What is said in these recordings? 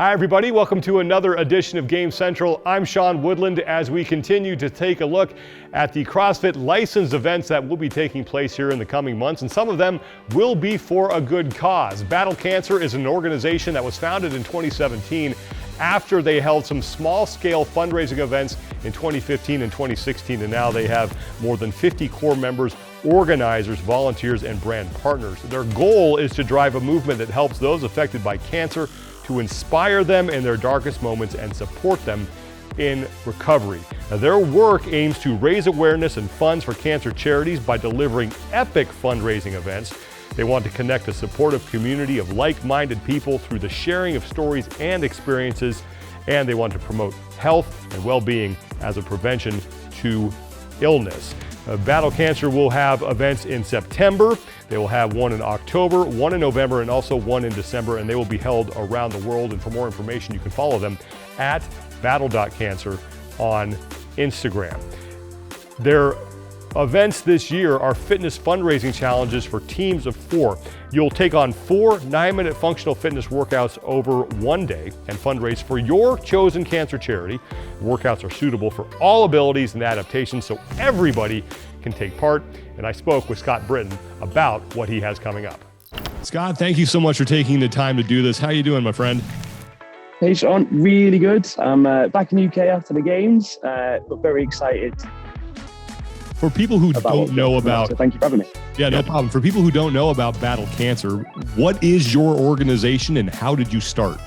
Hi everybody, welcome to another edition of Game Central. I'm Sean Woodland as we continue to take a look at the CrossFit licensed events that will be taking place here in the coming months, and some of them will be for a good cause. Battle Cancer is an organization that was founded in 2017 after they held some small-scale fundraising events in 2015 and 2016, and now they have more than 50 core members, organizers, volunteers, and brand partners. Their goal is to drive a movement that helps those affected by cancer, to inspire them in their darkest moments and support them in recovery. Now, their work aims to raise awareness and funds for cancer charities by delivering epic fundraising events. They want to connect a supportive community of like-minded people through the sharing of stories and experiences, and they want to promote health and well-being as a prevention to illness. Battle Cancer will have events in September. They will have one in October, one in November, and also one in December, and they will be held around the world. And for more information, you can follow them at battle.cancer on Instagram. Their events this year are fitness fundraising challenges for teams of 4. You'll take on 4 9-minute functional fitness workouts over one day and fundraise for your chosen cancer charity. Workouts are suitable for all abilities and adaptations, so everybody can take part. And I spoke with Scott Britton about what he has coming up. Scott, thank you so much for taking the time to do this. How are you doing, my friend? Hey, Sean, really good. I'm back in the UK after the games, but very excited. For people who don't know about... So thank you for having me. Yeah, no problem. For people who don't know about Battle Cancer, what is your organization and how did you start?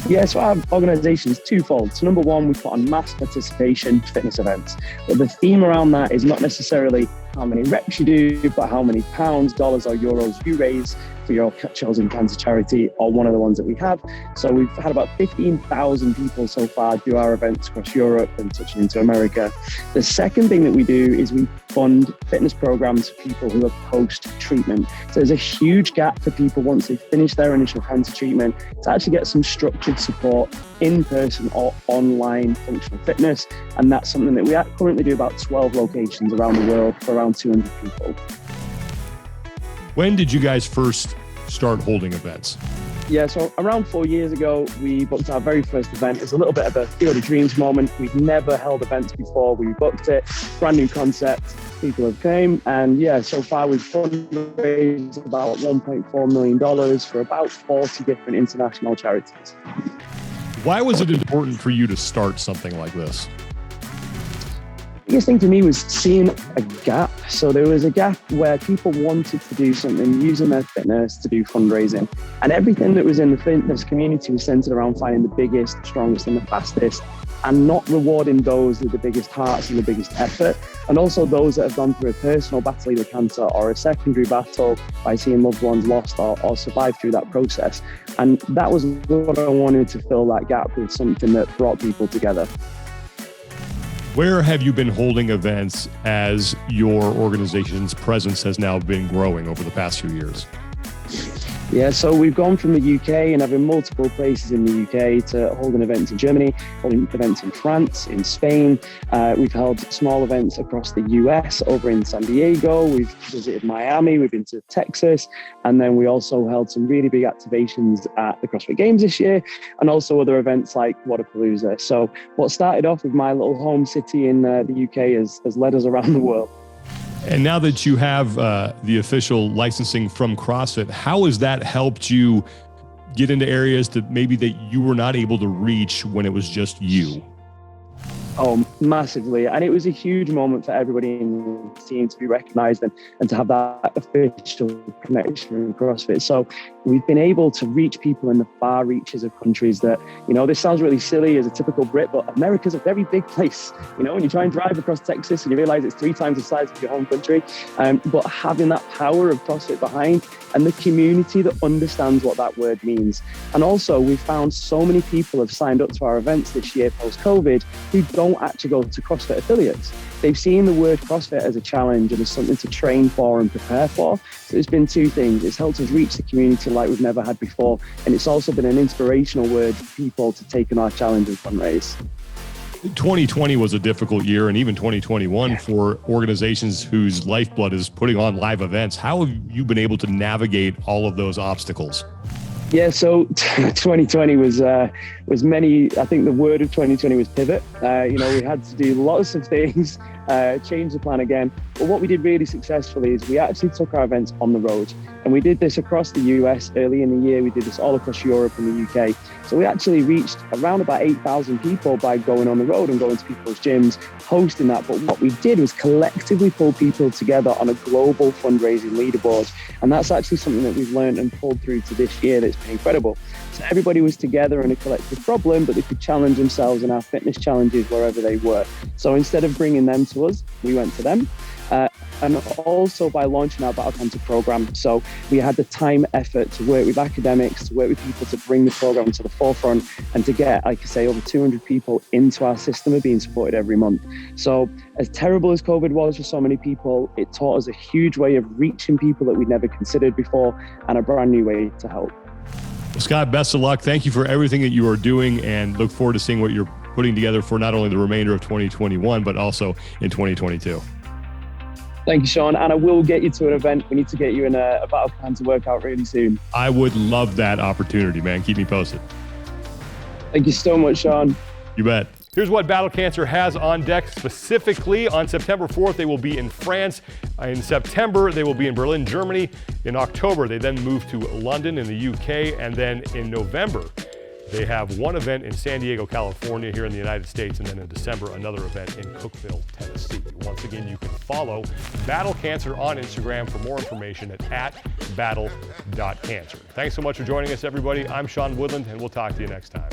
Yeah, so our organisation is twofold. So number one, we put on mass participation fitness events. But the theme around that is not necessarily how many reps you do, but how many pounds, dollars or euros you raise for your chosen cancer charity or one of the ones that we have. So we've had about 15,000 people so far do our events across Europe and touching into America. The second thing that we do is we fund fitness programs for people who are post-treatment. So there's a huge gap for people once they finish their initial cancer treatment to actually get some structured support in person or online functional fitness. And that's something that we currently do about 12 locations around the world for around 200 people. When did you guys first start holding events? Yeah, so around 4 years ago, we booked our very first event. It's a little bit of a Field of Dreams moment. We've never held events before. We booked it, brand new concept. People have came, and yeah, so far we've fundraised about $1.4 million for about 40 different international charities. Why was it important for you to start something like this? The biggest thing for me was seeing a gap. So there was a gap where people wanted to do something using their fitness to do fundraising. And everything that was in the fitness community was centered around finding the biggest, strongest and the fastest, and not rewarding those with the biggest hearts and the biggest effort. And also those that have gone through a personal battle with cancer or a secondary battle by seeing loved ones lost or survive through that process. And that was what I wanted to fill that gap with, something that brought people together. Where have you been holding events as your organization's presence has now been growing over the past few years? Yeah, so we've gone from the UK and having multiple places in the UK to holding events in Germany, holding events in France, in Spain. We've held small events across the US, over in San Diego. We've visited Miami, we've been to Texas. And then we also held some really big activations at the CrossFit Games this year, and also other events like Wadapalooza. So what started off with my little home city in the UK has led us around the world. And now that you have the official licensing from CrossFit, how has that helped you get into areas that maybe that you were not able to reach when it was just you? Oh, massively. And it was a huge moment for everybody in the team to be recognized and to have that official connection with CrossFit. So we've been able to reach people in the far reaches of countries that, you know, this sounds really silly as a typical Brit, but America's a very big place. You know, when you try and drive across Texas and you realize it's 3 times the size of your home country, but having that power of CrossFit behind and the community that understands what that word means. And also we found so many people have signed up to our events this year post-COVID who don't actually go to CrossFit affiliates. They've seen the word CrossFit as a challenge and as something to train for and prepare for. So it's been 2 things. It's helped us reach the community like we've never had before. And it's also been an inspirational word for people to take on our challenge and fundraise. 2020 was a difficult year, and even 2021 for organizations whose lifeblood is putting on live events. How have you been able to navigate all of those obstacles? Yeah, so 2020 was many. I think the word of 2020 was pivot. We had to do lots of things, change the plan again. But what we did really successfully is we actually took our events on the road, and we did this across the US early in the year. We did this all across Europe and the UK. So we actually reached around about 8,000 people by going on the road and going to people's gyms, hosting that. But what we did was collectively pull people together on a global fundraising leaderboard, and that's actually something that we've learned and pulled through to this year. That's been incredible. So everybody was together in a collective problem, but they could challenge themselves in our fitness challenges wherever they were. So instead of bringing them to us, we went to them. And also by launching our Battle Cancer program. So we had the time, effort to work with academics, to work with people to bring the program to the forefront, and to get, like I say, over 200 people into our system of being supported every month. So as terrible as COVID was for so many people, it taught us a huge way of reaching people that we'd never considered before, and a brand new way to help. Well, Scott, best of luck. Thank you for everything that you are doing, and look forward to seeing what you're putting together for not only the remainder of 2021, but also in 2022. Thank you, Sean. And I will get you to an event. We need to get you in a Battle Cancer workout really soon. I would love that opportunity, man. Keep me posted. Thank you so much, Sean. You bet. Here's what Battle Cancer has on deck specifically. On September 4th, they will be in France. In September, they will be in Berlin, Germany. In October, they then move to London in the UK. And then in November, they have one event in San Diego, California, here in the United States, and then in December, another event in Cookeville, Tennessee. Once again, you can follow Battle Cancer on Instagram for more information at battle.cancer. Thanks so much for joining us, everybody. I'm Sean Woodland, and we'll talk to you next time.